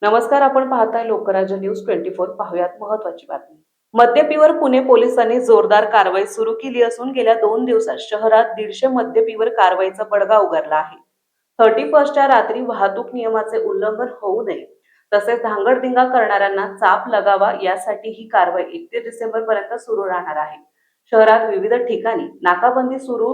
नमस्कार, आपण पाहताय लोकराज्य न्यूज 24। पाहुयात महत्त्वाची बातमी। मद्यपीवर पुणे पोलिसांनी जोरदार कारवाई सुरू केली असून गेल्या 2 दिवसात शहरात 150 मद्यपीवर कारवाईचा बडगा उगारला आहे। 31च्या रात्री वाहतूक नियमाचे उल्लंघन होऊ नये तसेच धांगडधिंगा करणाऱ्यांना चाप लगावा यासाठी ही कारवाई 31 डिसेंबर पर्यंत सुरू राहणार आहे। शहरात विविध ठिकाणी नाकाबंदी सुरू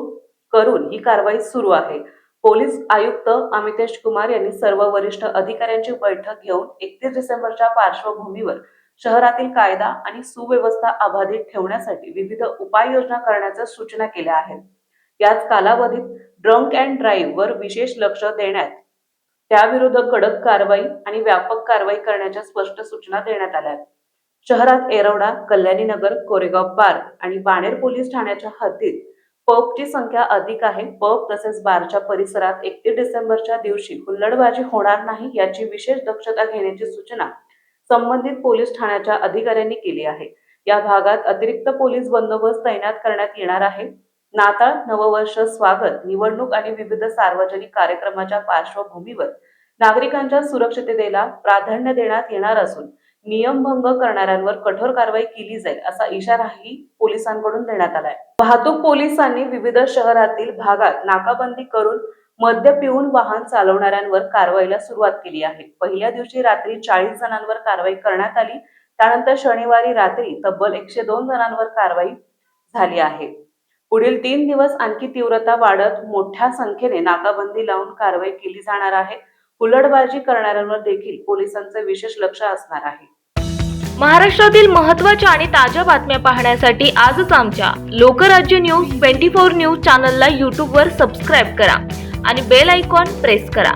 करून ही कारवाई सुरू आहे। पोलीस आयुक्त अमितेश कुमार यांनी सर्व वरिष्ठ अधिकाऱ्यांची बैठक घेऊन 31 डिसेंबरच्या पार्श्वभूमीवर शहरातील कायदा आणि सुव्यवस्था अबाधित ठेवण्यासाठी विविध उपाययोजना करण्याच्या सूचना केल्या आहेत। याच कालावधीत ड्रंक अँड ड्राईव्ह वर विशेष लक्ष देण्यात, त्याविरुद्ध कडक कारवाई आणि व्यापक कारवाई करण्याच्या स्पष्ट सूचना देण्यात आल्या आहेत। शहरात येरवडा, कल्याणीनगर, कोरेगाव पार्क आणि बाणेर पोलीस ठाण्याच्या हद्दीत पबची संख्या अधिक आहे। पब तसेच बारच्या परिसरात 31 डिसेंबरच्या दिवशी हुल्लडबाजी होणार नाही याची विशेष दक्षता घेण्याची सूचना संबंधित पोलीस ठाण्याच्या अधिकाऱ्यांनी केली आहे। या भागात अतिरिक्त पोलीस बंदोबस्त तैनात करण्यात येणार आहे। नाताळ, नववर्ष, स्वागत, निवडणूक आणि विविध सार्वजनिक कार्यक्रमाच्या पार्श्वभूमीवर नागरिकांच्या सुरक्षिततेला प्राधान्य देण्यात येणार असून नियमभंग करणाऱ्यांवर कठोर कारवाई केली जाईल असा इशाराही पोलिसांकडून देण्यात आलाय। वाहतूक पोलिसांनी विविध शहरातील भागात नाकाबंदी करून मद्य पिऊन वाहन चालवणाऱ्यांवर कारवाईला सुरुवात केली आहे। पहिल्या दिवशी रात्री 40 जणांवर कारवाई करण्यात आली। त्यानंतर शनिवारी रात्री तब्बल 102 जणांवर कारवाई झाली आहे। पुढील 3 दिवस आणखी तीव्रता वाढत मोठ्या संख्येने नाकाबंदी लावून कारवाई केली जाणार आहे। हुल्लडबाजी करणाऱ्यांवर देखील पोलिसांचे विशेष लक्ष असणार आहे। महाराष्ट्रातील महत्त्वाच्या आणि ताज्या बातम्या पाहण्यासाठी आजच आमच्या लोकराज्य न्यूज 24 न्यूज चॅनलला YouTube वर सबस्क्राईब करा आणि बेल आयकॉन प्रेस करा।